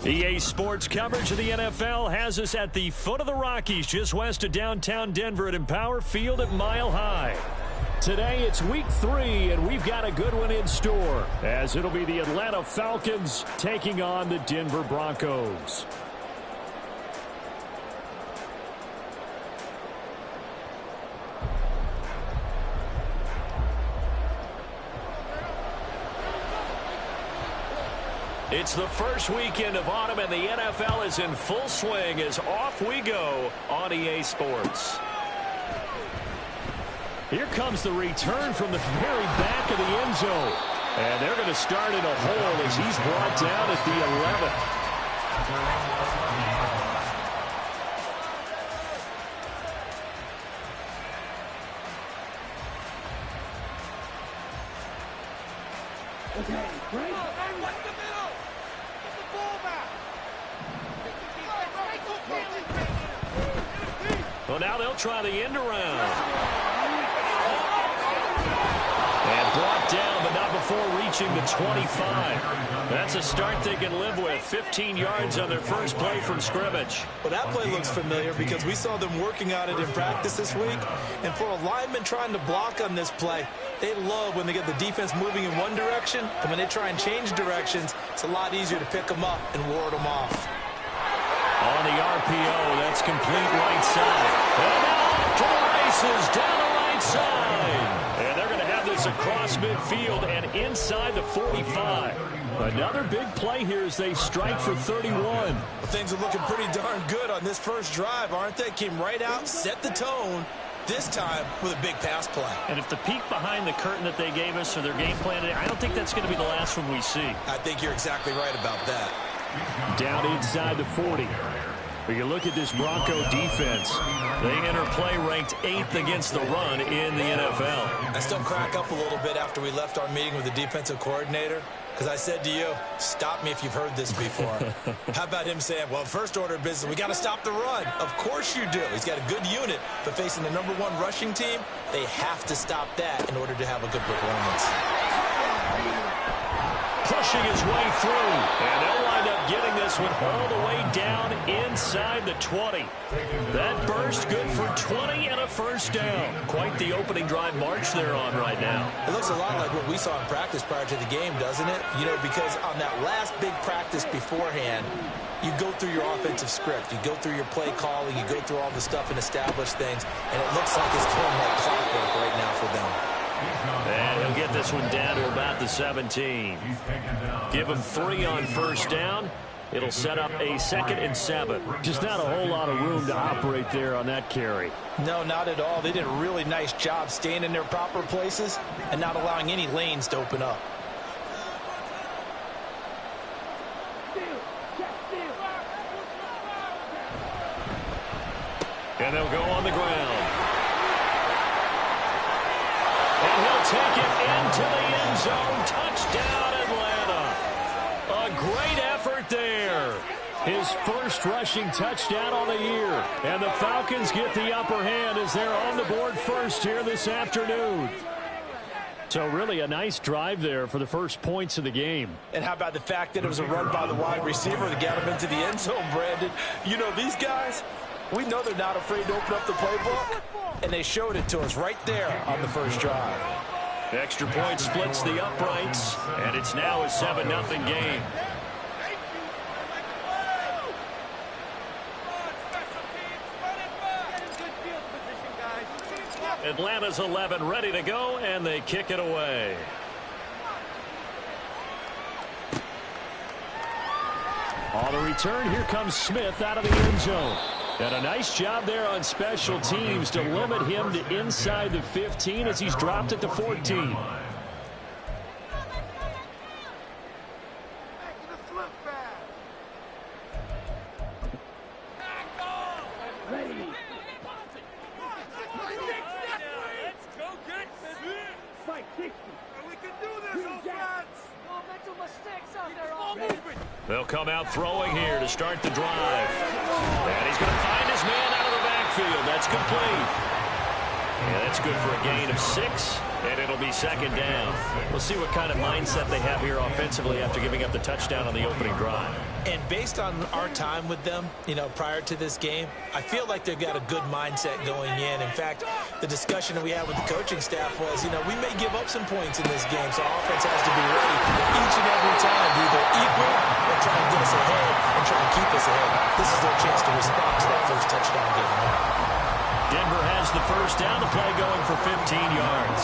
EA Sports coverage of the NFL has us at the foot of the Rockies, just west of downtown Denver at Empower Field at Mile High. Today it's week 3, and we've got a good one in store, as it'll be the Atlanta Falcons taking on the Denver Broncos. It's the first weekend of autumn, and the NFL is in full swing as off we go on EA Sports. Here comes the return from the very back of the end zone. And they're going to start in a hole as he's brought down at the 11th. Well, now they'll try the end around. And brought down, but not before reaching the 25. That's a start they can live with. 15 yards on their first play from scrimmage. Well, that play looks familiar because we saw them working on it in practice this week. And for a lineman trying to block on this play, they love when they get the defense moving in one direction. And when they try and change directions, it's a lot easier to pick them up and ward them off. On the RPO, that's complete right side. And now off to the races, down the right side. And they're going to have this across midfield and inside the 45. Another big play here as they strike for 31. Well, things are looking pretty darn good on this first drive, aren't they? Came right out, set the tone, this time with a big pass play. And if the peek behind the curtain that they gave us or their game plan today, I don't think that's going to be the last one we see. I think you're exactly right about that. Down inside the 40. We can look at this Bronco defense. They enter play ranked 8th against the run in the NFL. I still crack up a little bit after we left our meeting with the defensive coordinator, because I said to you, stop me if you've heard this before. How about him saying, well, first order of business, we got to stop the run. Of course you do. He's got a good unit, but facing the #1 rushing team, they have to stop that in order to have a good performance. Pushing his way through, and they'll wind up getting this one all the way down inside the 20. That burst good for 20 and a first down. Quite the opening drive march they're on right now. It looks a lot like what we saw in practice prior to the game, doesn't it? You know, because on that last big practice beforehand, you go through your offensive script, you go through your play calling, you go through all the stuff and establish things, and it looks like it's going like clockwork right now for them. And he'll get this one down to about the 17. Give him 3 on first down. It'll set up a 2nd and 7. Just not a whole lot of room to operate there on that carry. No, not at all. They did a really nice job staying in their proper places and not allowing any lanes to open up. And they'll go on the ground. And he'll take it into the end zone. Touchdown, Atlanta. A great effort there. His first rushing touchdown on the year. And the Falcons get the upper hand as they're on the board first here this afternoon. So really a nice drive there for the first points of the game. And how about the fact that it was a run by the wide receiver that got him into the end zone, Brandon? You know, these guys, we know they're not afraid to open up the playbook. And they showed it to us right there on the first drive. Extra point splits the uprights, and it's now a 7-0 game. Atlanta's 11 ready to go, and they kick it away. On the return, here comes Smith out of the end zone. And a nice job there on special teams to limit him to inside the 15 as he's dropped it to 14. They'll come out throwing here to start the drive. And he's going to find his man out of the backfield. That's complete. And that's good for a gain of 6, and it'll be 2nd down. We'll see what kind of mindset they have here offensively after giving up the touchdown on the opening drive. And based on our time with them, prior to this game, I feel like they've got a good mindset going in. In fact, the discussion that we had with the coaching staff was, we may give up some points in this game, so our offense has to be ready each and every time to either equal or try and get us ahead and try and keep us ahead. This is their chance to respond to that first touchdown game. Denver has the first down. The play going for 15 yards.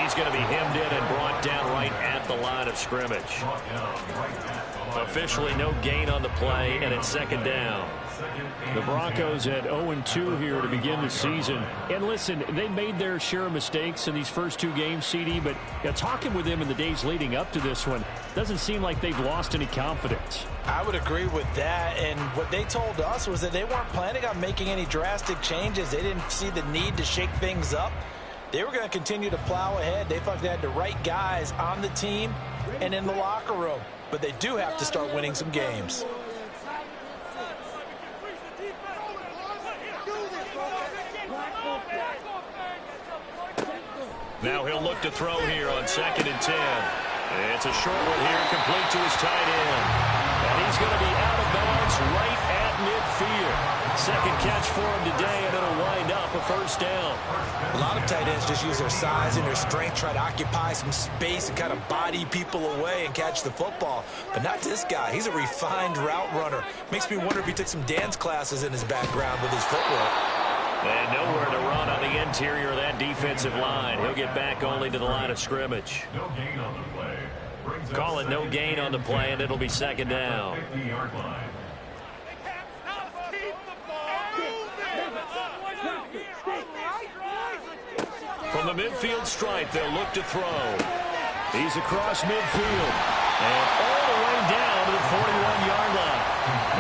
He's going to be hemmed in and brought down right at the line of scrimmage. Officially no gain on the play, and it's second down. The Broncos at 0-2 here to begin the season. And listen, they made their share of mistakes in these first two games, CD, but talking with them in the days leading up to this one, doesn't seem like they've lost any confidence. I would agree with that, and what they told us was that they weren't planning on making any drastic changes. They didn't see the need to shake things up. They were going to continue to plow ahead. They thought they had the right guys on the team and in the locker room. But they do have to start winning some games. Now he'll look to throw here on 2nd and 10. It's a short one here, complete to his tight end. And he's going to be out of bounds right at midfield. Second catch for him today, and it'll wind up a first down. A lot of tight ends just use their size and their strength, try to occupy some space and kind of body people away and catch the football. But not this guy. He's a refined route runner. Makes me wonder if he took some dance classes in his background with his footwork. And nowhere to run on the interior of that defensive line. He'll get back only to the line of scrimmage. No gain on the play. Call it no gain on the play, and it'll be second down. From the midfield stripe, they'll look to throw. He's across midfield. And all the way down to the 41-yard line.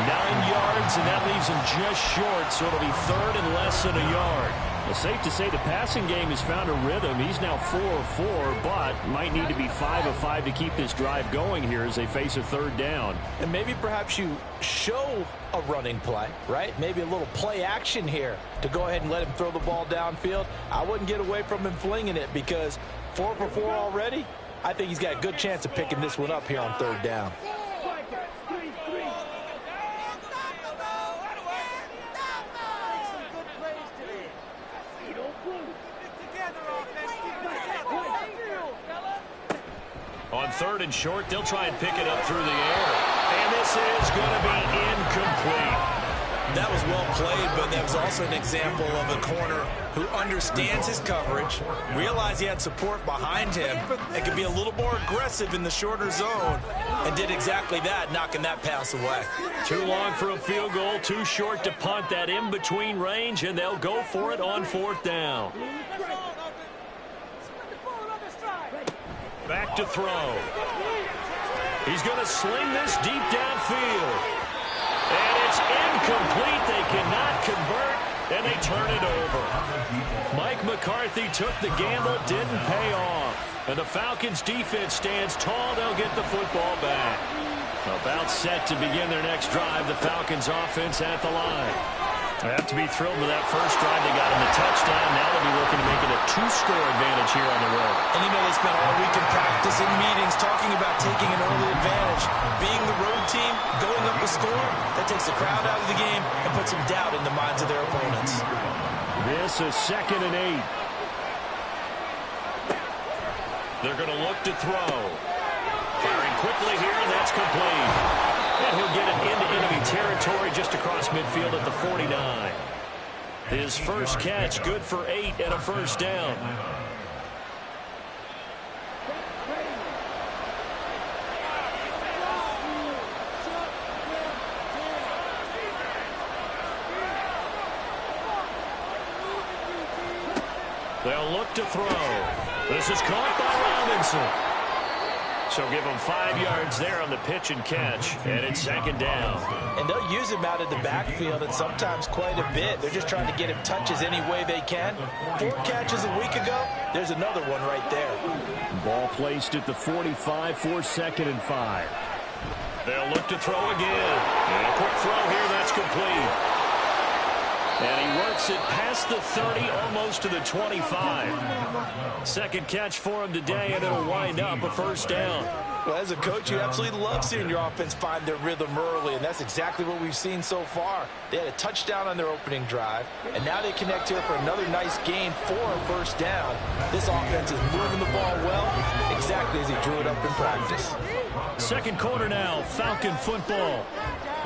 9 yards, and that leaves him just short, so it'll be third and less than a yard. Well, safe to say the passing game has found a rhythm. He's now 4 of 4, but might need to be 5 of 5 to keep this drive going here as they face a third down. And maybe perhaps you show a running play, right? Maybe a little play action here to go ahead and let him throw the ball downfield. I wouldn't get away from him flinging it because 4 for 4 already. I think he's got a good chance of picking this one up here on third down. On third and short, they'll try and pick it up through the air. And this is going to be incomplete. That was well played, but that was also an example of a corner who understands his coverage, realized he had support behind him, and could be a little more aggressive in the shorter zone, and did exactly that, knocking that pass away. Too long for a field goal, too short to punt that in-between range, and they'll go for it on fourth down. Back to throw. He's going to sling this deep downfield. And it's incomplete. They cannot convert, and they turn it over. Mike McCarthy took the gamble, didn't pay off. And the Falcons' defense stands tall. They'll get the football back. About set to begin their next drive. The Falcons' offense at the line. They have to be thrilled with that first drive. They got him the touchdown. Now they'll be looking to make it a 2-score advantage here on the road. And they spent all week in practice and meetings talking about taking an early advantage. Being the road team, going up a score, that takes the crowd out of the game and puts some doubt in the minds of their opponents. This is 2nd and 8. They're going to look to throw. Firing quickly here, and that's complete. And he'll get it into enemy territory just across midfield at the 49. His first catch, good for 8 and a first down. They'll look to throw. This is caught by Robinson. So give them 5 yards there on the pitch and catch, and it's second down. And they'll use him out of the backfield, and sometimes quite a bit. They're just trying to get him touches any way they can. 4 catches a week ago, there's another one right there. Ball placed at the 45 for 2nd and 5. They'll look to throw again. And a quick throw here, that's complete. And he works it past the 30, almost to the 25. Second catch for him today, and it'll wind up a first down. Well, as a coach, you absolutely love seeing your offense find their rhythm early, and that's exactly what we've seen so far. They had a touchdown on their opening drive, and now they connect here for another nice gain for a first down. This offense is moving the ball well, exactly as he drew it up in practice. Second quarter now, Falcon football,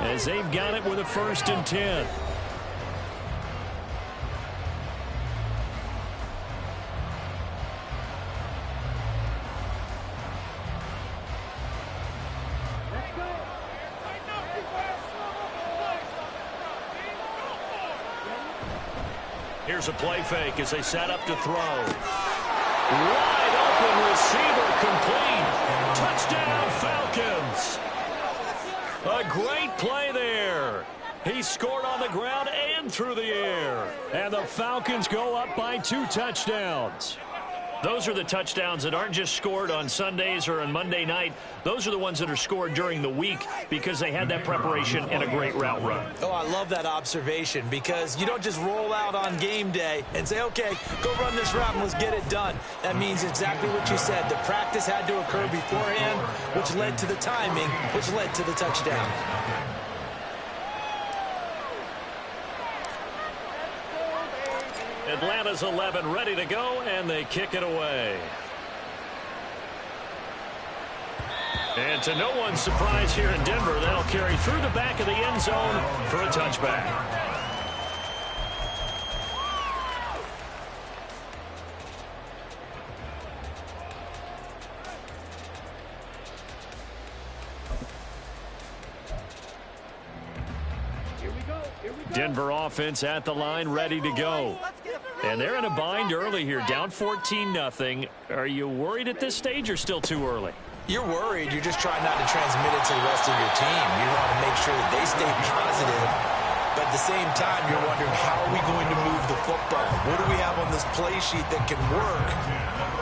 as they've got it with a 1st and 10. Here's a play fake as they set up to throw. Wide open receiver complete. Touchdown Falcons. A great play there. He scored on the ground and through the air. And the Falcons go up by 2 touchdowns. Those are the touchdowns that aren't just scored on Sundays or on Monday night. Those are the ones that are scored during the week because they had that preparation and a great route run. Oh, I love that observation because you don't just roll out on game day and say, okay, go run this route and let's get it done. That means exactly what you said. The practice had to occur beforehand, which led to the timing, which led to the touchdown. Atlanta's 11 ready to go, and they kick it away. And to no one's surprise here in Denver, that'll carry through the back of the end zone for a touchback. Denver offense at the line, ready to go. And they're in a bind early here, down 14-0. Are you worried at this stage or still too early? You're worried. You're just trying not to transmit it to the rest of your team. You want to make sure that they stay positive. But at the same time, you're wondering, how are we going to move the football? What do we have on this play sheet that can work?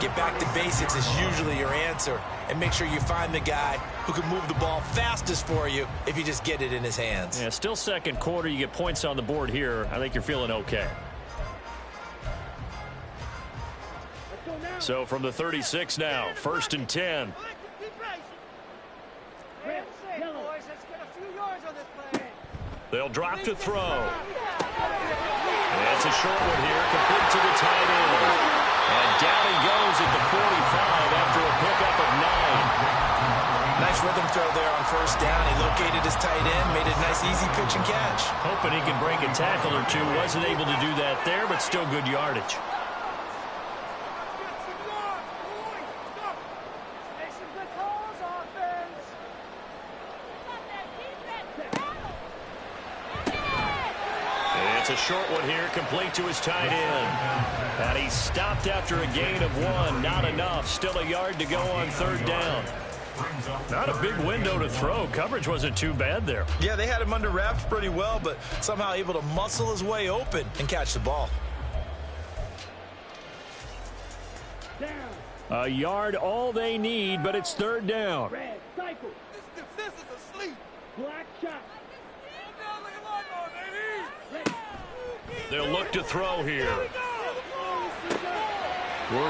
Get back to basics is usually your answer. And make sure you find the guy who can move the ball fastest for you if you just get it in his hands. Yeah, still second quarter. You get points on the board here. I think you're feeling okay. So from the 36 now, 1st and 10. They'll drop to throw. It's a short one here, complete to the tight end. And down he goes at the 45 after a pickup of 9. Nice rhythm throw there on 1st down. He located his tight end, made a nice easy pitch and catch. Hoping he can break a tackle or two. Wasn't able to do that there, but still good yardage. It's a short one here, complete to his tight end. And he stopped after a gain of 1. Not enough. Still a yard to go on 3rd down. Not a big window to throw. Coverage wasn't too bad there. Yeah, they had him under wraps pretty well, but somehow able to muscle his way open and catch the ball. A yard all they need, but it's 3rd down. Red, cycle. This defense is asleep. Black shot. They'll look to throw here. Work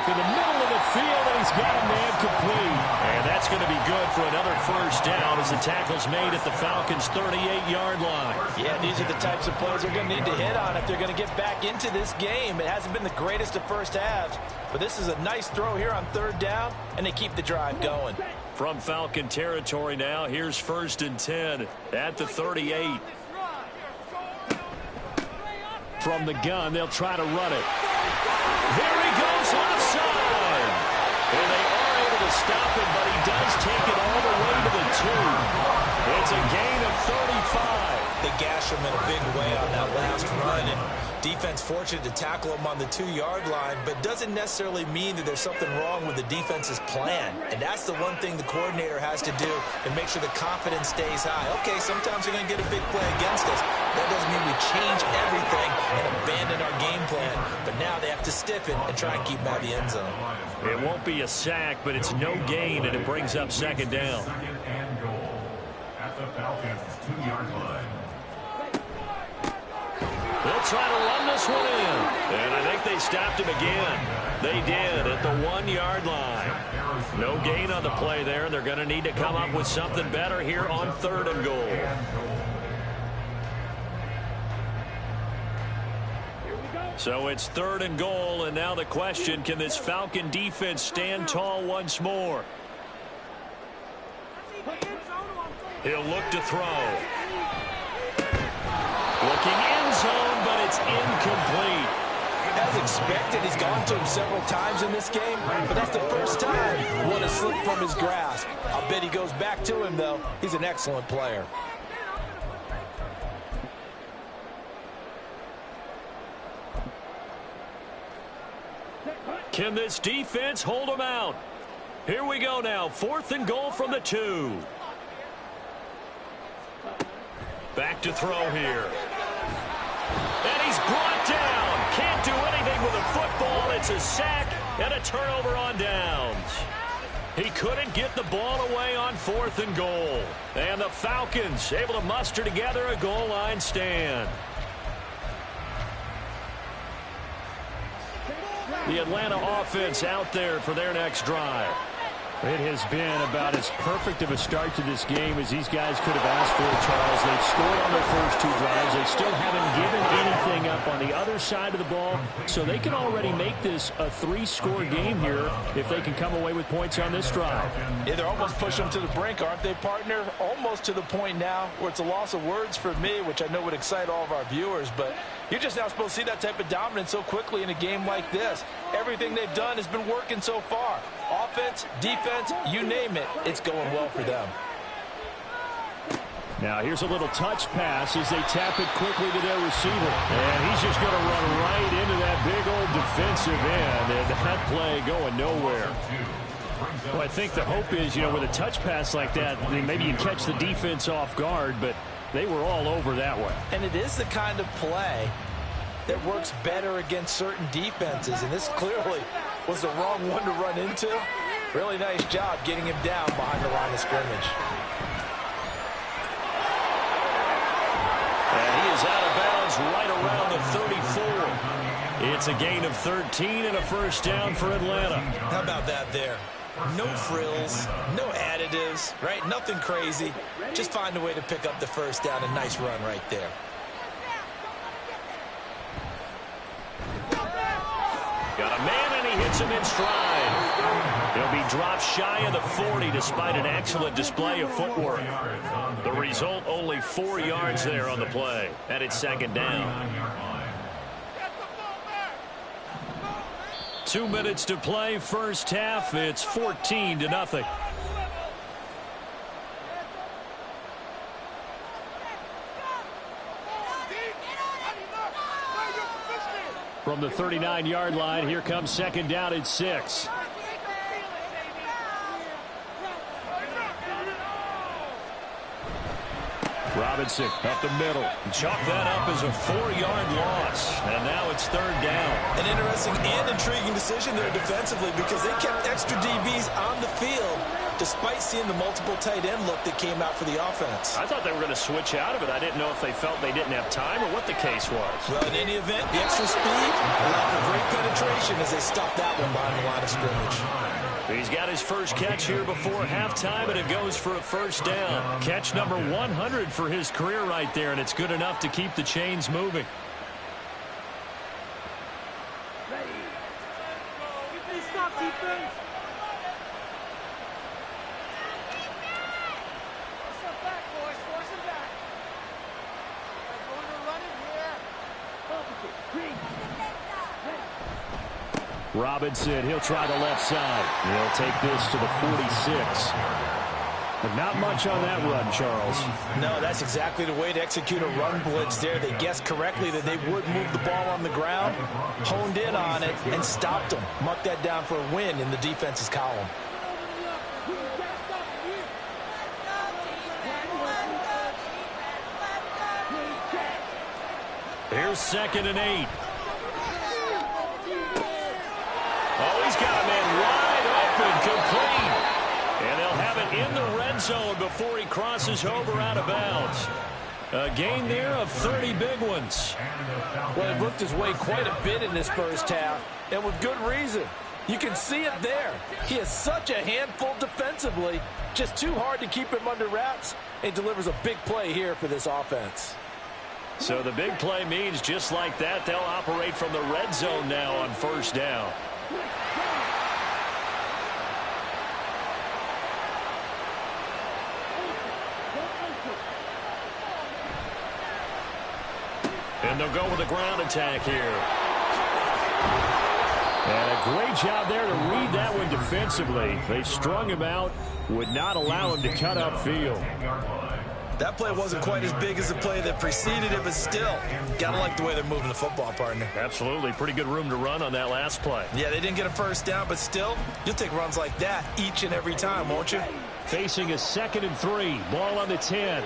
in the middle of the field, and he's got a man complete. And that's going to be good for another 1st down as the tackle's made at the Falcons' 38-yard line. Yeah, these are the types of plays they're going to need to hit on if they're going to get back into this game. It hasn't been the greatest of first halves, but this is a nice throw here on 3rd down, and they keep the drive going. From Falcon territory now, here's 1st and 10 at the 38. From the gun, they'll try to run it. Here he goes offside. And they are able to stop him, but he does take it all the way to the 2. It's a gain of 35. They gash him in a big way on that last run, and defense fortunate to tackle him on the 2-yard line, but doesn't necessarily mean that there's something wrong with the defense's plan. And that's the one thing the coordinator has to do to make sure the confidence stays high. Okay, sometimes you're going to get a big play against us. That doesn't mean we change everything and abandon our game plan. But now they have to stiffen and try and keep him out of the end zone. It won't be a sack, but it's no gain, and it brings up 2nd down. Second and goal at the Falcons' 2-yard line. They'll try to run this one in. And I think they stopped him again. They did at the 1-yard line. No gain on the play there. They're going to need to come up with something better here on 3rd and goal. So it's 3rd and goal, and now the question, can this Falcon defense stand tall once more? He'll look to throw. Looking end zone, but it's incomplete. As expected, he's gone to him several times in this game, but that's the first time one has slipped from his grasp. I'll bet he goes back to him, though. He's an excellent player. Can this defense hold him out? Here we go now. 4th and goal from the 2. Back to throw here. And he's brought down. Can't do anything with a football. It's a sack and a turnover on downs. He couldn't get the ball away on 4th and goal. And the Falcons able to muster together a goal line stand. The Atlanta offense out there for their next drive. It has been about as perfect of a start to this game as these guys could have asked for, Charles. They've scored on their first 2 drives. They still haven't given anything up on the other side of the ball, so they can already make this a 3-score game here if they can come away with points on this drive. Yeah, they're almost pushing them to the brink, aren't they, partner? Almost to the point now where it's a loss of words for me, which I know would excite all of our viewers, but you're just now supposed to see that type of dominance so quickly in a game like this. Everything they've done has been working so far. Offense, defense, you name it, it's going well for them. Now here's a little touch pass as they tap it quickly to their receiver. And he's just going to run right into that big old defensive end. And that play going nowhere. Well, I think the hope is, with a touch pass like that, maybe you catch the defense off guard, but they were all over that one. And it is the kind of play that works better against certain defenses. And this clearly was the wrong one to run into. Really nice job getting him down behind the line of scrimmage. And he is out of bounds right around the 34. It's a gain of 13 and a first down for Atlanta. How about that there? No frills, no additives, right? Nothing crazy. Just find a way to pick up the first down. A nice run right there. Got a man, and he hits him in stride. He'll be dropped shy of the 40 despite an excellent display of footwork. The result, only 4 yards there on the play. And it's 2nd down. 2 minutes to play, first half. It's 14-0. From the 39-yard line, here comes 2nd down at 6. Robinson up the middle. Chalk that up as a 4-yard loss. And now it's 3rd down. An interesting and intriguing decision there defensively because they kept extra DBs on the field despite seeing the multiple tight end look that came out for the offense. I thought they were going to switch out of it. I didn't know if they felt they didn't have time or what the case was. Well, in any event, the extra speed allowed for great penetration as they stopped that one behind the line of scrimmage. He's got his first catch here before halftime, and it goes for a first down. Catch number 100 for his career right there, and it's good enough to keep the chains moving. Stop defense. Robinson, he'll try the left side. He'll take this to the 46. But not much on that run, Charles. No, that's exactly the way to execute a run blitz there. They guessed correctly that they would move the ball on the ground, honed in on it, and stopped them. Marked that down for a win in the defense's column. Here's 2nd and 8. Oh, he's got a man wide open, complete. And they'll have it in the red zone before he crosses over out of bounds. A gain there of 30 big ones. Well, he worked his way quite a bit in this first half, and with good reason. You can see it there. He is such a handful defensively, just too hard to keep him under wraps, and delivers a big play here for this offense. So the big play means just like that, they'll operate from the red zone now on first down. And they'll go with a ground attack here. And a great job there to read that one defensively. They strung him out, would not allow him to cut upfield. That play wasn't quite as big as the play that preceded it, but still, gotta like the way they're moving the football, partner. Absolutely. Pretty good room to run on that last play. Yeah, they didn't get a first down, but still, you'll take runs like that each and every time, won't you? Facing a 2nd and 3. Ball on the 10.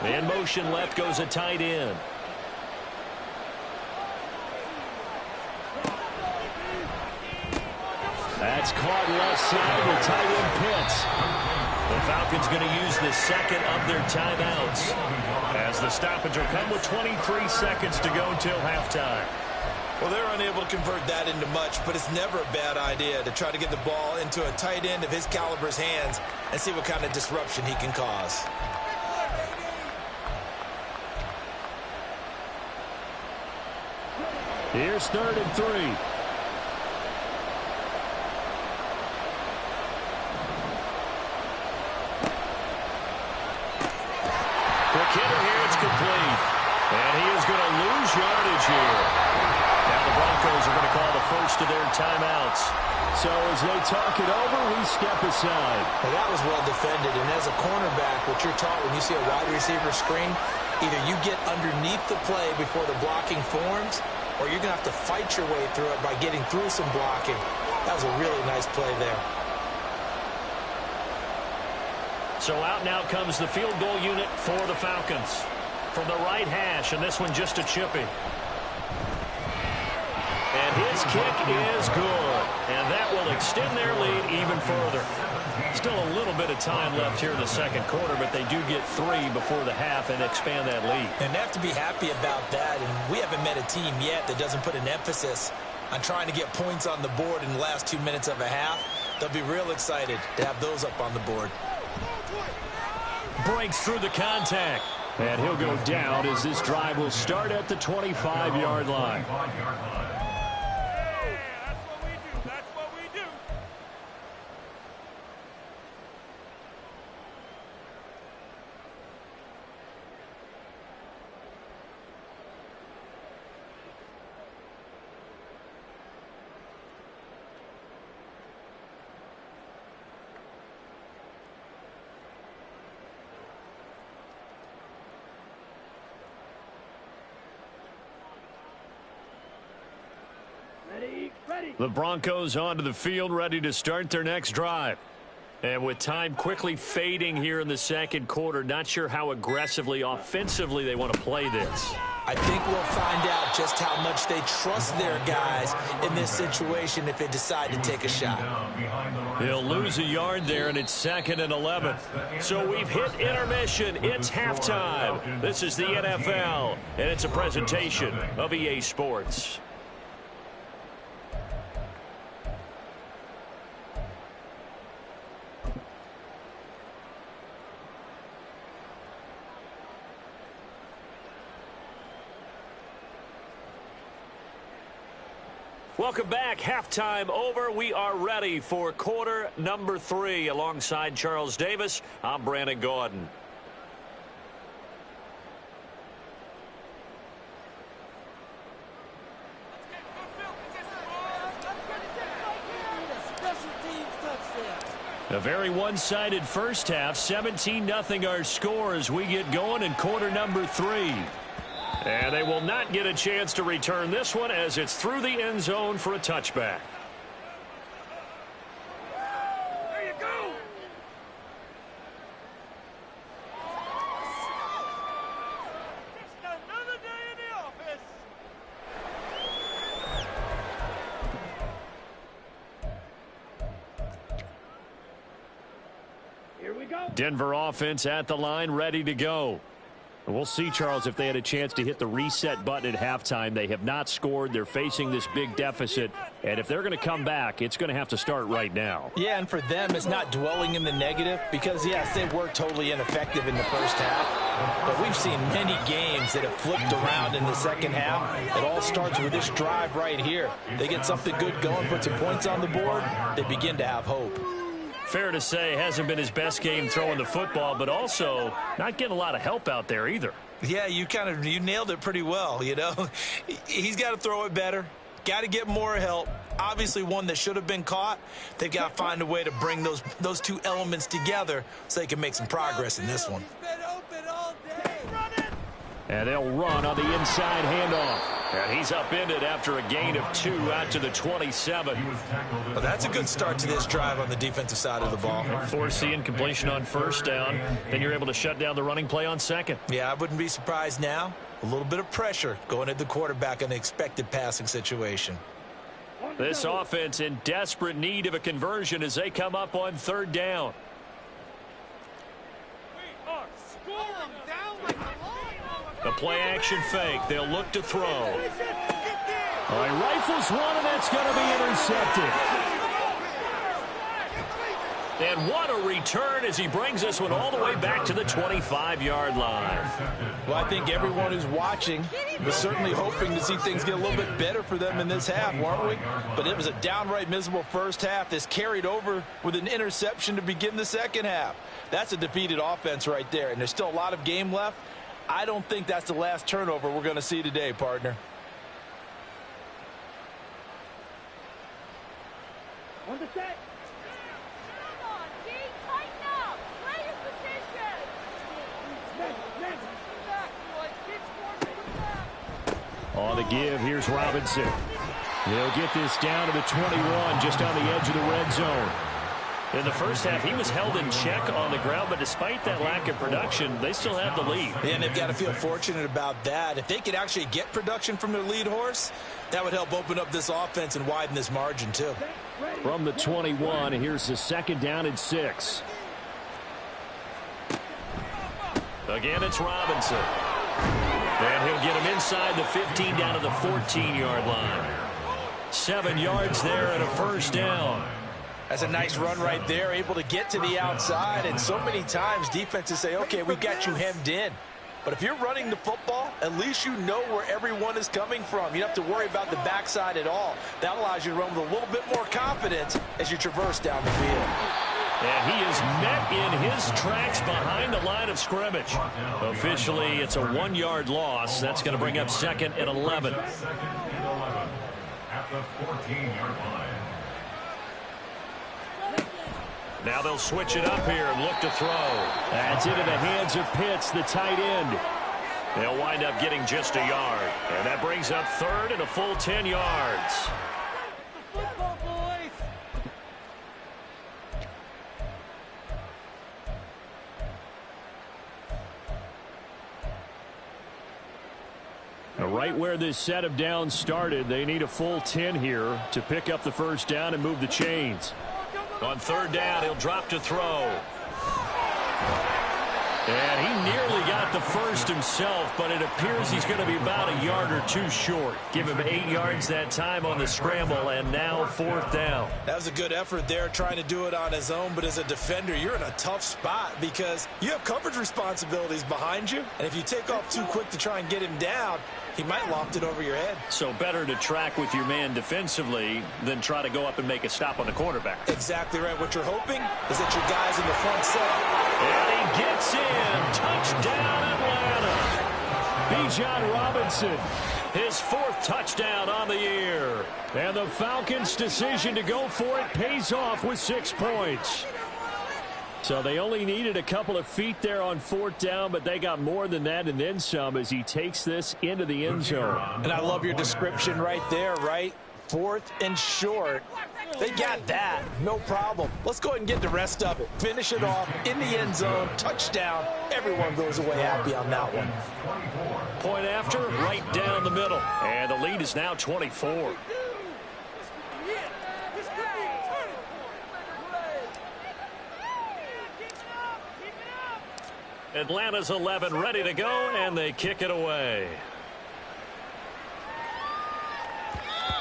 In motion left goes a tight end. That's caught left side. The tight end Pitts. The Falcons going to use the second of their timeouts as the stoppage will come with 23 seconds to go until halftime. Well, they're unable to convert that into much, but it's never a bad idea to try to get the ball into a tight end of his caliber's hands and see what kind of disruption he can cause. Here's 3rd and 3. Quick hitter here, it's complete. And he is going to lose yardage here. Now the Broncos are going to call the first of their timeouts. So as they talk it over, we step aside. Well, that was well defended, and as a cornerback, what you're taught when you see a wide receiver screen, either you get underneath the play before the blocking forms, or you're going to have to fight your way through it by getting through some blocking. That was a really nice play there. So out now comes the field goal unit for the Falcons. From the right hash, and this one just a chipping. And his kick is good. And that will extend their lead even further. Still a little bit of time left here in the second quarter, but they do get 3 before the half and expand that lead. And they have to be happy about that. And we haven't met a team yet that doesn't put an emphasis on trying to get points on the board in the last 2 minutes of a half. They'll be real excited to have those up on the board. Breaks through the contact. And he'll go down as this drive will start at the 25-yard line. The Broncos onto the field, ready to start their next drive. And with time quickly fading here in the second quarter, not sure how aggressively, offensively they want to play this. I think we'll find out just how much they trust their guys in this situation if they decide to take a shot. He'll lose a yard there, and it's 2nd and 11. So we've hit intermission. It's halftime. This is the NFL, and it's a presentation of EA Sports. Welcome back. Halftime over. We are ready for quarter number 3. Alongside Charles Davis, I'm Brandon Gordon. A very one-sided first half. 17-0 our score as we get going in quarter number 3. And they will not get a chance to return this one as it's through the end zone for a touchback. There you go. Just another day in the office. Denver offense at the line, ready to go. And we'll see, Charles, if they had a chance to hit the reset button at halftime. They have not scored. They're facing this big deficit. And if they're going to come back, it's going to have to start right now. Yeah, and for them, it's not dwelling in the negative because, yes, they were totally ineffective in the first half. But we've seen many games that have flipped around in the second half. It all starts with this drive right here. They get something good going, put some points on the board, they begin to have hope. Fair to say, hasn't been his best game throwing the football, but also not getting a lot of help out there either. Yeah, you nailed it pretty well, you know. He's got to throw it better. Got to get more help. Obviously one that should have been caught. They've got to find a way to bring those two elements together so they can make some progress in this one. And they'll run on the inside handoff. And he's upended after a gain of 2 out to the 27. Well, that's a good start to this drive on the defensive side of the ball. Forcing completion on first down. Then you're able to shut down the running play on second. Yeah, I wouldn't be surprised now. A little bit of pressure going at the quarterback in an expected passing situation. This offense in desperate need of a conversion as they come up on third down. The play-action fake. They'll look to throw. All right, rifles one, and that's going to be intercepted. And what a return as he brings this one all the way back to the 25-yard line. Well, I think everyone who's watching was certainly hoping to see things get a little bit better for them in this half, weren't we? But it was a downright miserable first half. This carried over with an interception to begin the second half. That's a defeated offense right there, and there's still a lot of game left. I don't think that's the last turnover we're going to see today, partner. On the set. Come on, D, tighten up. Play your position. On the give, here's Robinson. He'll get this down to the 21, just on the edge of the red zone. In the first half, he was held in check on the ground, but despite that lack of production, they still have the lead. And they've got to feel fortunate about that. If they could actually get production from their lead horse, that would help open up this offense and widen this margin, too. From the 21, here's the second down and 6. Again, it's Robinson. And he'll get him inside the 15 down to the 14-yard line. 7 yards there and a first down. That's a nice run right there, able to get to the outside. And so many times defenses say, okay, we've got you hemmed in. But if you're running the football, at least you know where everyone is coming from. You don't have to worry about the backside at all. That allows you to run with a little bit more confidence as you traverse down the field. And he is met in his tracks behind the line of scrimmage. Officially, it's a 1-yard loss. That's going to bring up second and 11. At the 14-yard line. Now they'll switch it up here and look to throw. That's into the hands of Pitts, the tight end. They'll wind up getting just a yard. And that brings up third and a full 10 yards. Football, boys. Right where this set of downs started, they need a full 10 here to pick up the first down and move the chains. On third down, he'll drop to throw. And he nearly got the first himself, but it appears he's going to be about a yard or two short. Give him 8 yards that time on the scramble, and now fourth down. That was a good effort there, trying to do it on his own, but as a defender, you're in a tough spot because you have coverage responsibilities behind you, and if you take off too quick to try and get him down, he might loft it over your head. So better to track with your man defensively than try to go up and make a stop on the quarterback. Exactly right. What you're hoping is that your guys in the front set. And he gets in. Touchdown, Atlanta. Bijan Robinson, his 4th touchdown on the year. And the Falcons' decision to go for it pays off with 6 points. So they only needed a couple of feet there on fourth down, but they got more than that and then some as he takes this into the end zone. And I love your description right there, right? 4th and short. They got that. No problem. Let's go ahead and get the rest of it. Finish it off in the end zone. Touchdown. Everyone goes away happy on that one. Point after, right down the middle. And the lead is now 24. Atlanta's 11 ready to go, and they kick it away.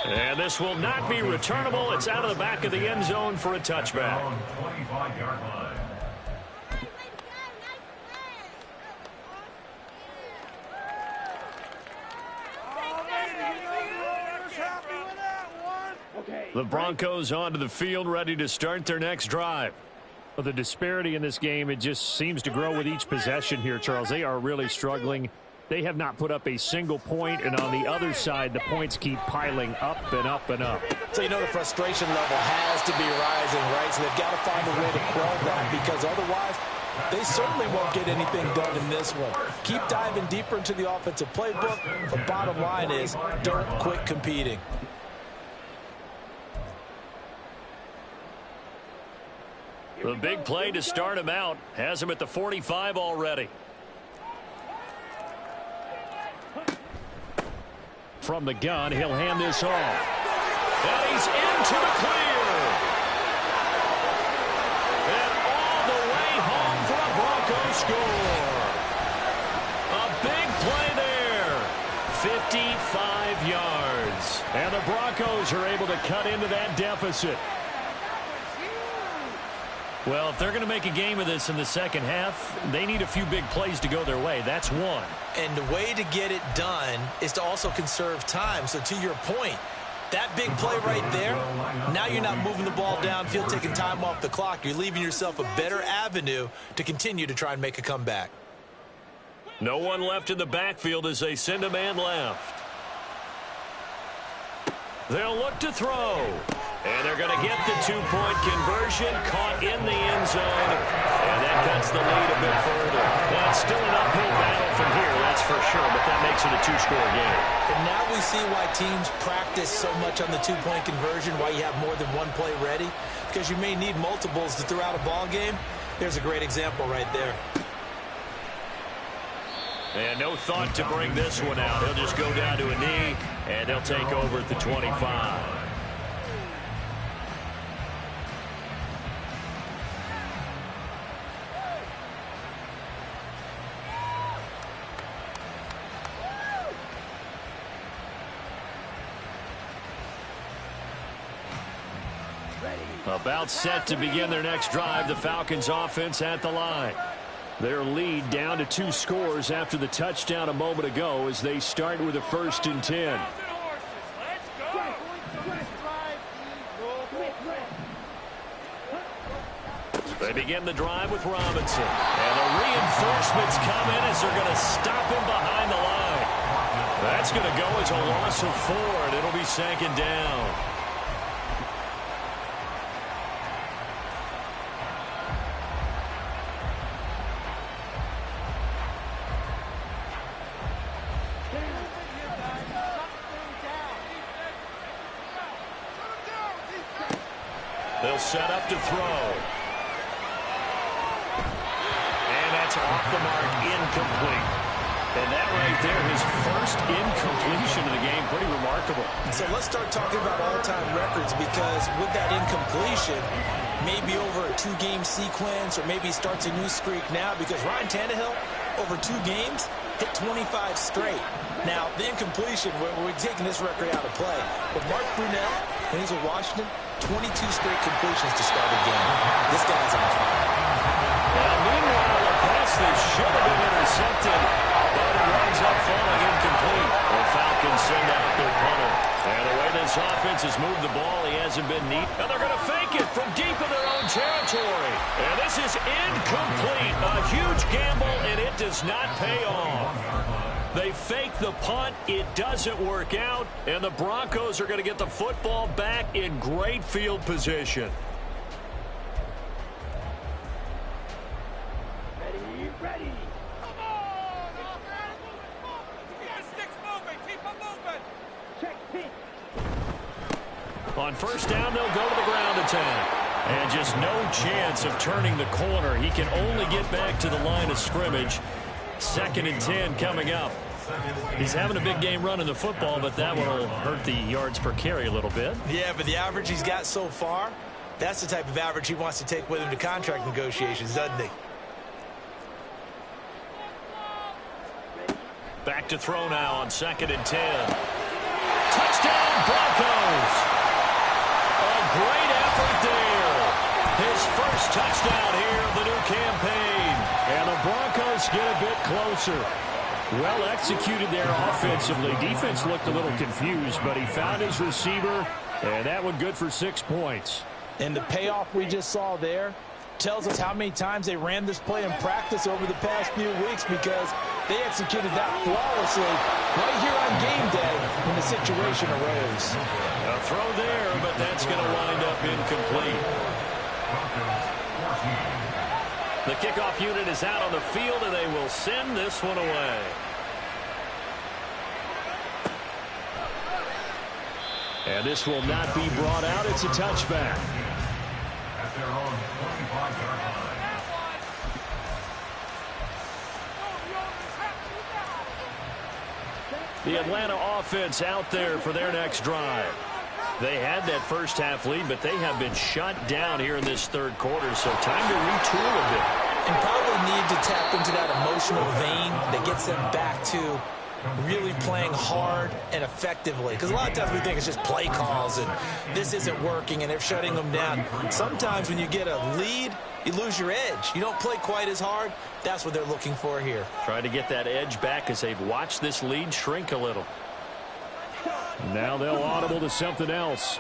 And this will not be returnable. It's out of the back of the end zone for a touchback. 25-yard line. The Broncos onto the field, ready to start their next drive. Well, the disparity in this game, it just seems to grow with each possession here, Charles. They are really struggling. They have not put up a single point, and on the other side, the points keep piling up and up and up. So you know the frustration level has to be rising, right? So they've got to find a way to quell that, because otherwise they certainly won't get anything done in this one. Keep diving deeper into the offensive playbook. The bottom line is don't quit competing. The big play to start him out has him at the 45 already. From the gun, he'll hand this off. And he's into the clear. And all the way home for a Broncos score. A big play there. 55 yards. And the Broncos are able to cut into that deficit. Well, if they're going to make a game of this in the second half, they need a few big plays to go their way. That's one. And the way to get it done is to also conserve time. So to your point, that big play right there, now you're not moving the ball downfield, taking time off the clock. You're leaving yourself a better avenue to continue to try and make a comeback. No one left in the backfield as they send a man left. They'll look to throw. And they're going to get the two-point conversion, caught in the end zone. And that cuts the lead a bit further. Well, it's still an uphill battle from here, that's for sure, but that makes it a two-score game. And now we see why teams practice so much on the two-point conversion, why you have more than one play ready, because you may need multiples to throw out a ball game. There's a great example right there. And no thought to bring this one out. He'll just go down to a knee, and they'll take over at the 25. About set to begin their next drive, the Falcons offense at the line. Their lead down to 2 scores after the touchdown a moment ago as they start with a 1st and 10. They begin the drive with Robinson. And the reinforcements come in as they're going to stop him behind the line. That's going to go as a loss of 4, and it'll be 2nd down. They'll set up to throw. And that's off the mark, incomplete. And that right there, his first incompletion of the game, pretty remarkable. So let's start talking about all-time records, because with that incompletion, maybe over a 2-game sequence, or maybe he starts a new streak now, because Ryan Tannehill, over 2 games, hit 25 straight. Now, the incompletion, we're taking this record out of play. But Mark Brunell, when he's with Washington, 22 straight completions to start a game. This guy's on fire. Well, meanwhile, a pass that should have been intercepted, but it winds up falling incomplete. The Falcons send out their punter. And the way this offense has moved the ball, he hasn't been neat. And they're going to fake it from deep in their own territory. And this is incomplete. A huge gamble, and it does not pay off. They fake the punt. It doesn't work out. And the Broncos are going to get the football back in great field position. Ready. Come on, offense. Keep the sticks moving. Keep them moving. Check pitch. On 1st down, they'll go to the ground attack. And just no chance of turning the corner. He can only get back to the line of scrimmage. 2nd and 10 coming up. He's having a big game running the football, but that will hurt the yards per carry a little bit. Yeah, but the average he's got so far, that's the type of average he wants to take with him to contract negotiations, doesn't he? Back to throw now on 2nd and 10. Touchdown, Broncos. A great effort there. His first touchdown here of the new campaign. And the Broncos get a bit closer. Well executed there offensively. Defense looked a little confused, but he found his receiver, and that one good for 6 points. And the payoff we just saw there tells us how many times they ran this play in practice over the past few weeks, because they executed that flawlessly right here on game day when the situation arose. A throw there, but that's going to wind up incomplete. The kickoff unit is out on the field, and they will send this one away. And this will not be brought out. It's a touchback. At their own 25-yard line. The Atlanta offense out there for their next drive. They had that first half lead, but they have been shut down here in this third quarter, so time to retool a bit. And probably need to tap into that emotional vein that gets them back to really playing hard and effectively. Because a lot of times we think it's just play calls and this isn't working and they're shutting them down. Sometimes when you get a lead, you lose your edge. You don't play quite as hard. That's what they're looking for here. Trying to get that edge back as they've watched this lead shrink a little. Now they'll audible to something else.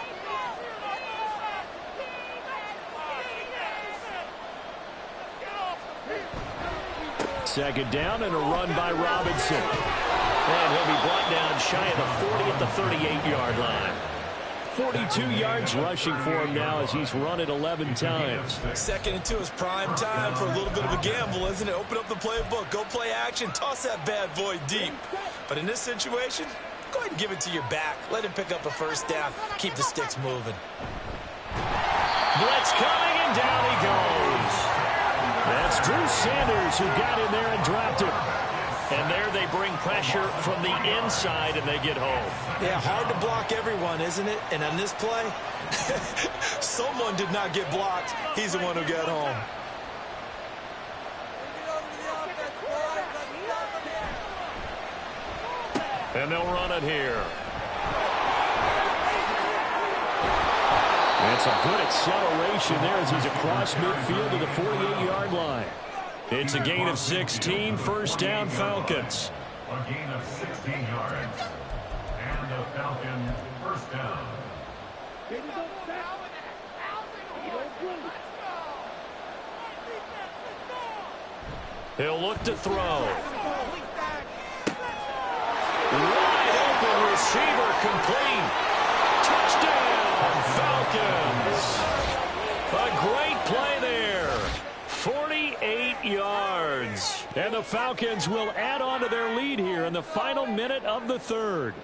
Second down and a run by Robinson. And he'll be brought down shy of the 40 at the 38-yard line. 42 yards rushing for him now as he's run it 11 times. 2nd and 2 is prime time for a little bit of a gamble, isn't it? Open up the playbook, go play action, toss that bad boy deep. But in this situation, go ahead and give it to your back. Let him pick up a first down. Keep the sticks moving. Blitz coming, and down he goes. That's Drew Sanders who got in there and dropped him. And there they bring pressure from the inside, and they get home. Yeah, hard to block everyone, isn't it? And on this play, someone did not get blocked. He's the one who got home. And they'll run it here. It's a good acceleration there as he's across midfield to the 48-yard line. It's a gain of 16, first down Falcons. A gain of 16 yards. And the Falcons first down. He'll look to throw. Wide open receiver complete. Touchdown, Falcons. A great play there. 48 yards. And the Falcons will add on to their lead here in the final minute of the third.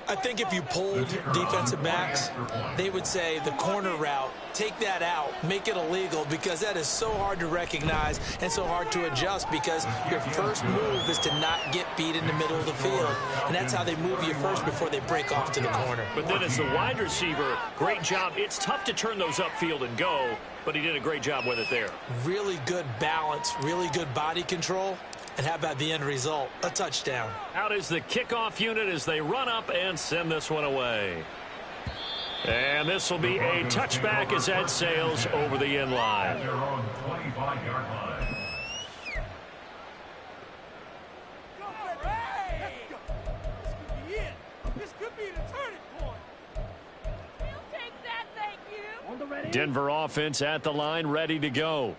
I think if you polled defensive backs, they would say the corner route, take that out, make it illegal, because that is so hard to recognize and so hard to adjust, because your first move is to not get beat in the middle of the field. And that's how they move you first before they break off to the corner. But then as the wide receiver, great job. It's tough to turn those upfield and go, but he did a great job with it there. Really good balance, really good body control. And how about the end result? A touchdown. Out is the kickoff unit as they run up and send this one away. And this will be a touchback as that sails over the end line. At their own 25-yard line. This could be the turning point. We'll take that, thank you. On the ready. Denver offense at the line, ready to go.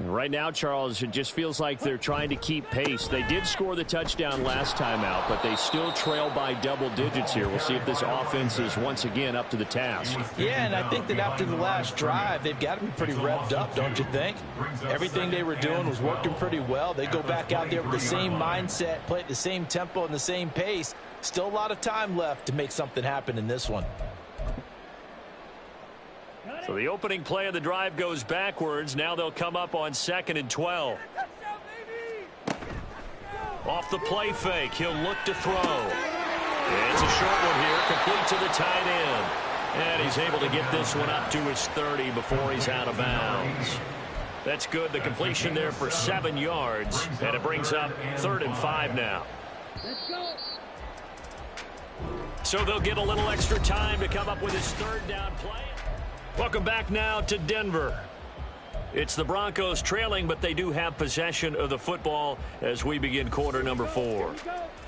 Right now, Charles, it just feels like they're trying to keep pace. They did score the touchdown last time out, but they still trail by double digits here. We'll see if this offense is once again up to the task. Yeah, and I think that after the last drive, they've got to be pretty revved up, don't you think? Everything they were doing was working pretty well. They go back out there with the same mindset, play at the same tempo and the same pace. Still a lot of time left to make something happen in this one. So the opening play of the drive goes backwards. Now they'll come up on 2nd and 12. Off the play fake, he'll look to throw. It's a short one here, complete to the tight end. And he's able to get this one up to his 30 before he's out of bounds. That's good. The completion there for 7 yards. And it brings up 3rd and 5 now. So they'll get a little extra time to come up with his third down play. Welcome back now to Denver. It's the Broncos trailing, but they do have possession of the football as we begin quarter number 4.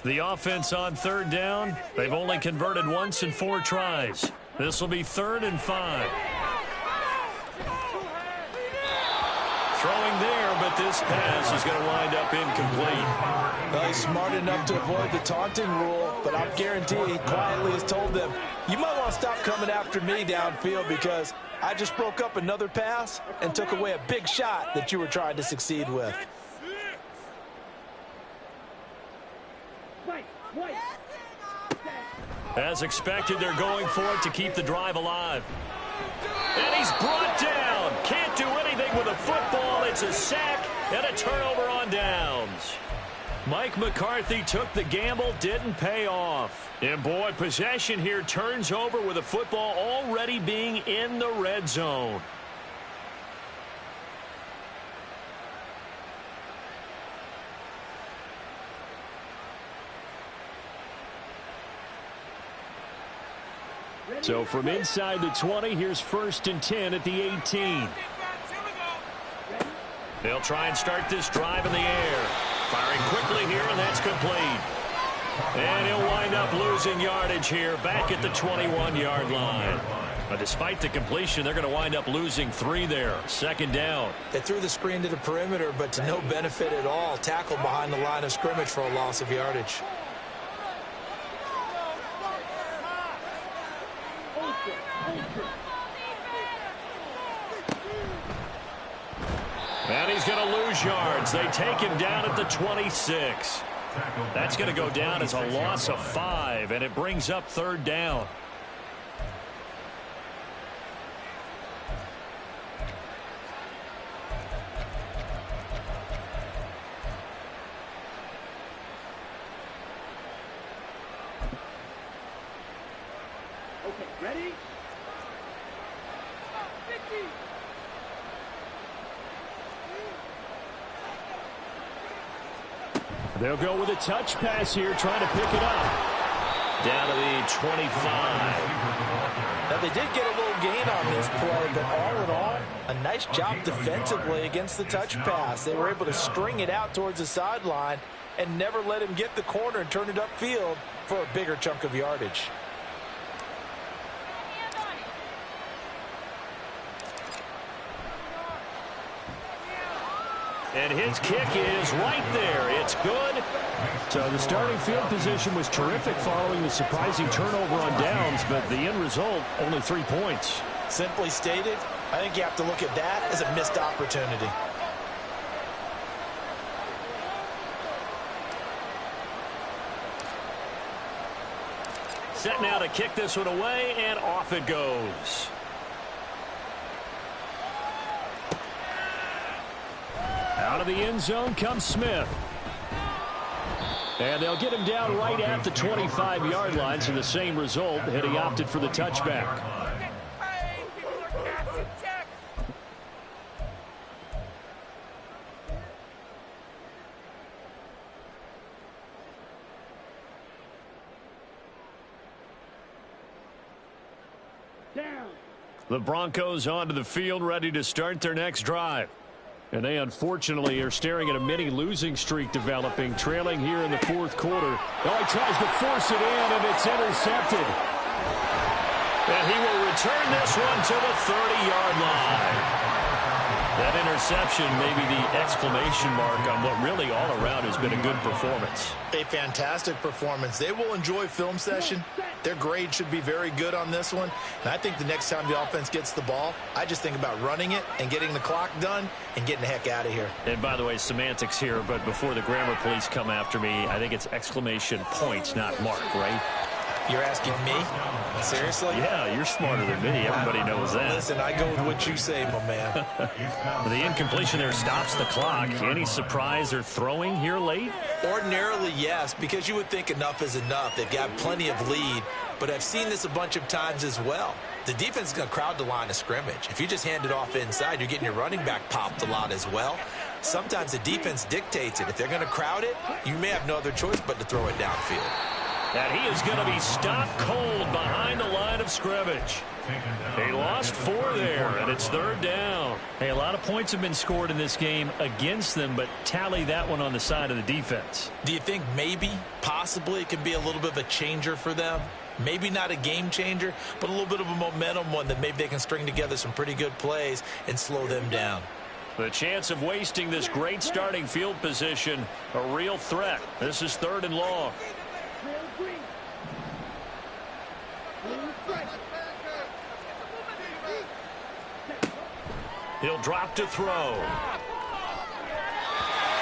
The offense on third down, they've only converted once in 4 tries. This will be 3rd and 5. Throwing there, but this pass is going to wind up incomplete. Well, he's smart enough to avoid the taunting rule, but I'm guaranteed he quietly has told them, you might want to stop coming after me downfield because I just broke up another pass and took away a big shot that you were trying to succeed with. As expected, they're going for it to keep the drive alive. And he's brought down. Can't do anything with a football. It's a sack and a turnover on downs. Mike McCarthy took the gamble, didn't pay off. And boy, possession here turns over with a football already being in the red zone. So from inside the 20, here's 1st and 10 at the 18. They'll try and start this drive in the air. Firing quickly here, and that's complete. And he'll wind up losing yardage here back at the 21-yard line. But despite the completion, they're going to wind up losing 3 there. 2nd down. They threw the screen to the perimeter, but to no benefit at all. Tackled behind the line of scrimmage for a loss of yardage. And he's going to lose yards. They take him down at the 26. That's going to go down as a loss of 5, and it brings up 3rd down. Okay, ready? They'll go with a touch pass here, trying to pick it up. Down to the 25. Now, they did get a little gain on this play, but all in all, a nice job defensively against the touch pass. They were able to string it out towards the sideline and never let him get the corner and turn it upfield for a bigger chunk of yardage. And his kick is right there. It's good. So the starting field position was terrific following the surprising turnover on downs, but the end result, only 3 points. Simply stated, I think you have to look at that as a missed opportunity. Set now to kick this one away, and off it goes. Out of the end zone comes Smith. And they'll get him down right at the 25-yard line, so the same result, had he opted for the touchback. The Broncos onto the field, ready to start their next drive. And they, unfortunately, are staring at a mini losing streak developing, trailing here in the 4th quarter. Oh, he tries to force it in, and it's intercepted. And he will return this one to the 30-yard line. That interception may be the exclamation mark on what really all around has been a good performance. A fantastic performance. They will enjoy film session. Their grade should be very good on this one. And I think the next time the offense gets the ball, I just think about running it and getting the clock done and getting the heck out of here. And by the way, semantics here, but before the grammar police come after me, I think it's exclamation points, not mark, right? You're asking me? Seriously? Yeah, you're smarter than me. Everybody knows that. Listen, I go with what you say, my man. The incompletion there stops the clock. Any surprise or throwing here late? Ordinarily, yes, because you would think enough is enough. They've got plenty of lead, but I've seen this a bunch of times as well. The defense is going to crowd the line of scrimmage. If you just hand it off inside, you're getting your running back popped a lot as well. sometimes the defense dictates it. If they're going to crowd it, you may have no other choice but to throw it downfield. And he is going to be stopped cold behind the line of scrimmage. He lost 4 there, and it's 3rd down. Hey, a lot of points have been scored in this game against them, but tally that one on the side of the defense. Do you think maybe, possibly, it could be a little bit of a changer for them? Maybe not a game changer, but a little bit of a momentum one that maybe they can string together some pretty good plays and slow them down. The chance of wasting this great starting field position, a real threat. This is 3rd and long. He'll drop to throw.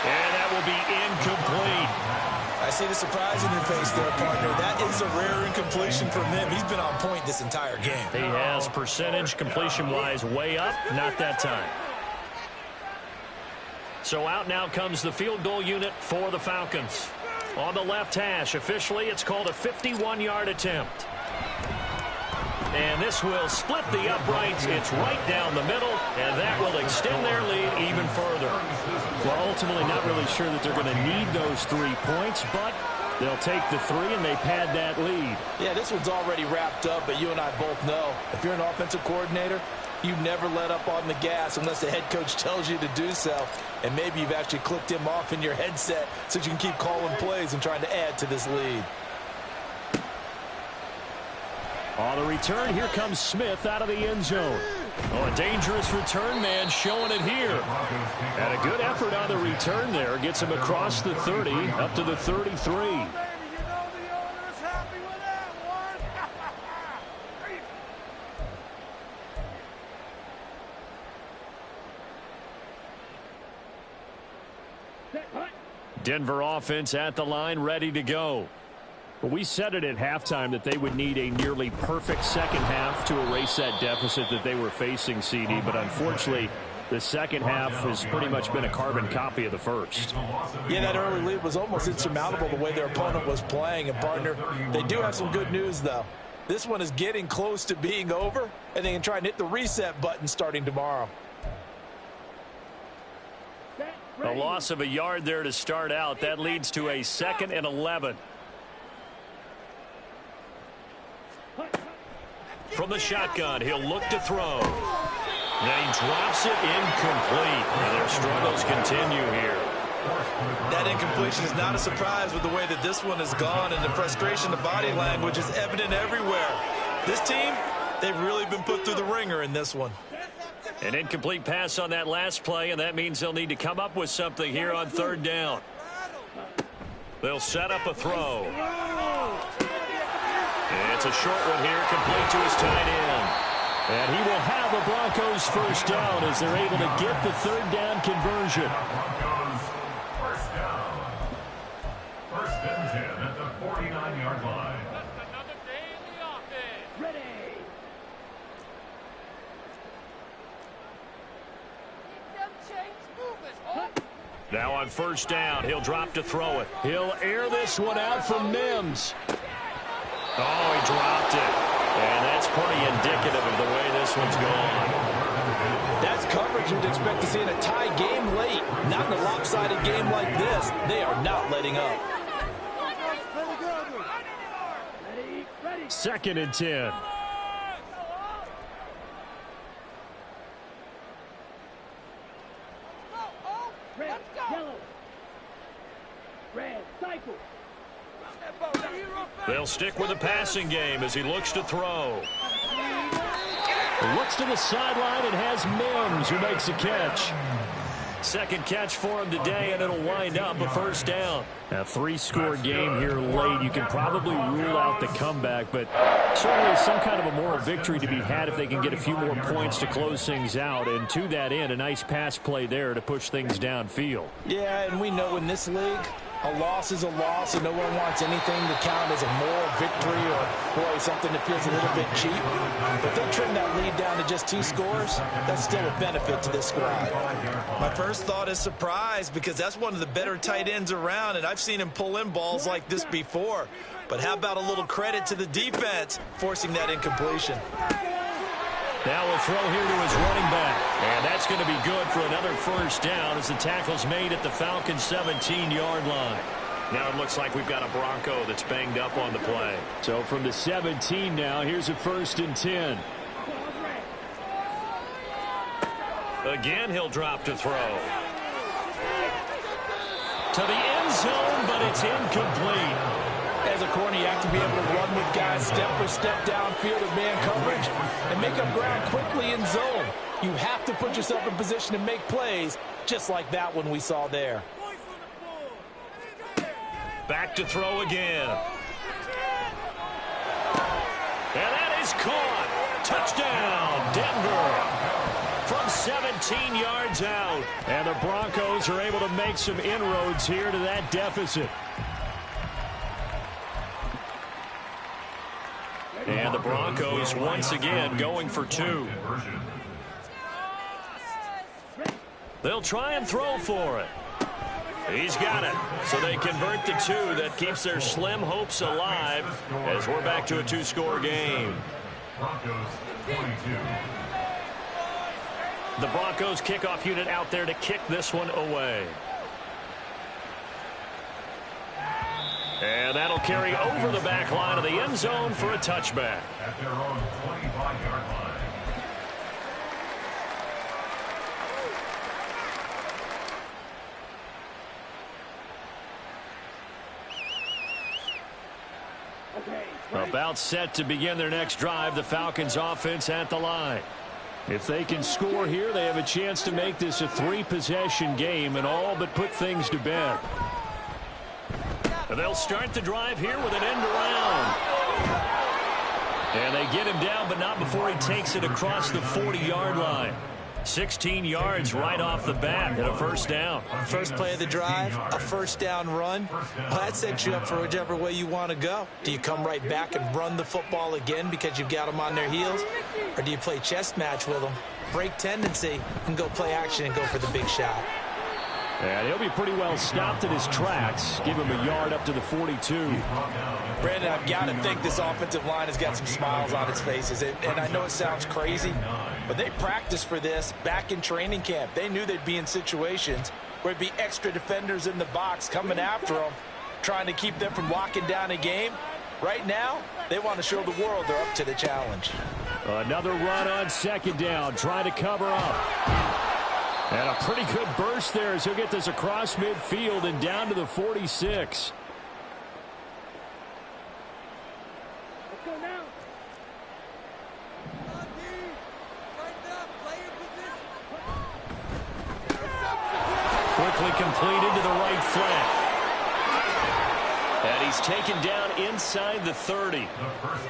And that will be incomplete. I see the surprise in your face there, partner. That is a rare incompletion from him. He's been on point this entire game. He has percentage completion-wise way up. Not that time. So out now comes the field goal unit for the Falcons. On the left hash, officially, it's called a 51-yard attempt. And this will split the uprights. It's right down the middle, and that will extend their lead even further. Well, ultimately not really sure that they're going to need those 3 points, but they'll take the 3 and they pad that lead. Yeah, this one's already wrapped up, but you and I both know if you're an offensive coordinator, you never let up on the gas unless the head coach tells you to do so. And maybe you've actually clicked him off in your headset so you can keep calling plays and trying to add to this lead. On the return, here comes Smith out of the end zone. Oh, a dangerous return man showing it here. And a good effort on the return there. Gets him across the 30, up to the 33. Denver offense at the line, ready to go. But we said it at halftime that they would need a nearly perfect second half to erase that deficit that they were facing, CD. But unfortunately, the second half has pretty much been a carbon copy of the first. Yeah, that early lead was almost insurmountable the way their opponent was playing. And, partner, they do have some good news, though. This one is getting close to being over, and they can try and hit the reset button starting tomorrow. A loss of a yard there to start out. That leads to a 2nd and 11. From the shotgun, he'll look to throw. Then he drops it incomplete. And their struggles continue here. That incompletion is not a surprise with the way that this one has gone, and the frustration, the body language is evident everywhere. This team, they've really been put through the ringer in this one. An incomplete pass on that last play, and that means they'll need to come up with something here on 3rd down. They'll set up a throw. And it's a short one here, complete to his tight end. And he will have the Broncos first down as they're able to get the 3rd down conversion. Broncos first down. 1st and 10 at the 49-yard line. Just another day in the office. Ready. Keep them chains moving, Hope. Now on 1st down, he'll drop to throw it. He'll air this one out from Mims. Oh, he dropped it. And that's pretty indicative of the way this one's gone. That's coverage you'd expect to see in a tie game late. Not in a lopsided game like this. They are not letting up. 2nd and 10. Let's go. Red, cycle. They'll stick with the passing game as he looks to throw. Looks to the sideline and has Mims who makes a catch. 2nd catch for him today, and it'll wind up a 1st down. A 3-score game here late. You can probably rule out the comeback, but certainly some kind of a moral victory to be had if they can get a few more points to close things out. And to that end, a nice pass play there to push things downfield. Yeah, and we know in this league, a loss is a loss, and no one wants anything to count as a moral victory or, boy, something that feels a little bit cheap. But they trim that lead down to just 2 scores. That's still a benefit to this squad. My first thought is surprise, because that's one of the better tight ends around, and I've seen him pull in balls like this before. But how about a little credit to the defense forcing that incompletion? Now we'll throw here to his running back. And that's going to be good for another first down as the tackle's made at the Falcons' 17-yard line. Now it looks like we've got a Bronco that's banged up on the play. So from the 17 now, here's a 1st and 10. Again, he'll drop to throw. To the end zone, but it's incomplete. As a corner, you have to be able to run with guys step for step downfield of man coverage and make up ground quickly in zone. You have to put yourself in position to make plays, just like that one we saw there. Back to throw again. And that is caught. Touchdown, Denver. From 17 yards out. And the Broncos are able to make some inroads here to that deficit. And the Broncos once again going for 2. They'll try and throw for it. He's got it. So they convert the 2. That keeps their slim hopes alive as we're back to a 2-score game. Broncos 22. The Broncos kickoff unit out there to kick this one away. And that'll carry over the back line of the end zone for a touchback. At their own 25-yard line. About set to begin their next drive, the Falcons offense at the line. If they can score here, they have a chance to make this a 3-possession game and all but put things to bed. And they'll start the drive here with an end around. And they get him down, but not before he takes it across the 40-yard line. 16 yards right off the bat and a first down. First play of the drive, a first down run. Well, that sets you up for whichever way you want to go. Do you come right back and run the football again because you've got them on their heels? Or do you play chess match with them, break tendency, and go play action and go for the big shot? And he'll be pretty well stopped in his tracks. Give him a yard up to the 42. Brandon, I've got to think this offensive line has got some smiles on its faces. And I know it sounds crazy, but they practiced for this back in training camp. They knew they'd be in situations where it'd be extra defenders in the box coming after them, trying to keep them from locking down a game. Right now, they want to show the world they're up to the challenge. Another run on second down. Try to cover up. And a pretty good burst there as he'll get this across midfield and down to the 46. Let's go now. Quickly completed to the right flat. And he's taken down inside the 30.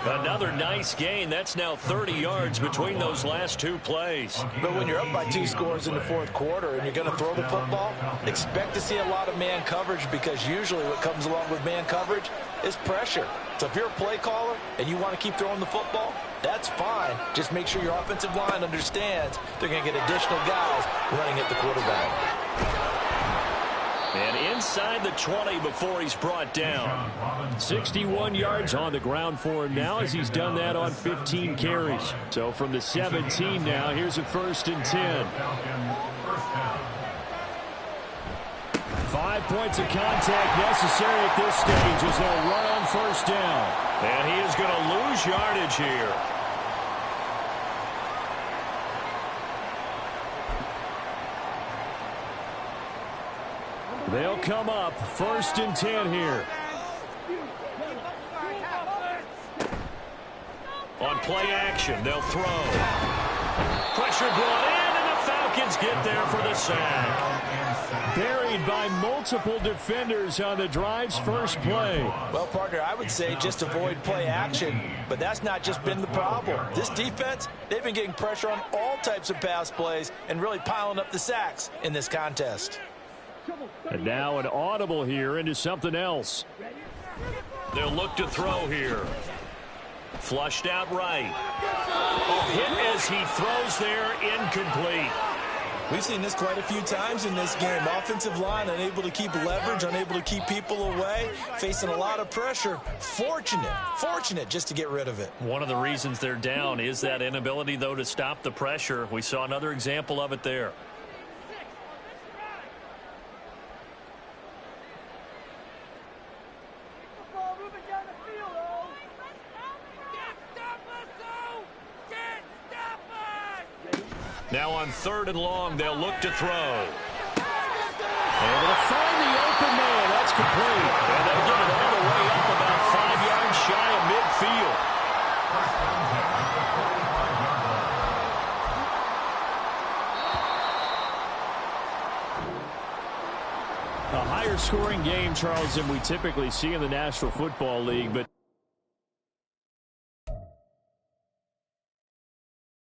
Another nice gain. That's now 30 yards between those last 2 plays. But when you're up by 2 scores in the 4th quarter and you're going to throw the football, expect to see a lot of man coverage because usually what comes along with man coverage is pressure. So if you're a play caller and you want to keep throwing the football, that's fine. Just make sure your offensive line understands they're going to get additional guys running at the quarterback. And inside the 20 before he's brought down. 61 yards on the ground for him now as he's done that on 15 carries. So from the 17 now, here's a 1st and 10. 5 points of contact necessary at this stage as they'll run on first down. And he is going to lose yardage here. They'll come up 1st and 10 here. On play action, they'll throw. Pressure brought in, and the Falcons get there for the sack. Buried by multiple defenders on the drive's first play. Well, partner, I would say just avoid play action, but that's not just been the problem. This defense, they've been getting pressure on all types of pass plays and really piling up the sacks in this contest. And now an audible here into something else. They'll look to throw here. Flushed out right. A hit as he throws there, incomplete. We've seen this quite a few times in this game. Offensive line unable to keep leverage, unable to keep people away, facing a lot of pressure. Fortunate just to get rid of it. One of the reasons they're down is that inability, though, to stop the pressure. We saw another example of it there. Now on 3rd and long, they'll look to throw. Able to find the open man. That's complete. And they'll get it all the way up about 5 yards shy of midfield. A higher scoring game, Charles, than we typically see in the National Football League, but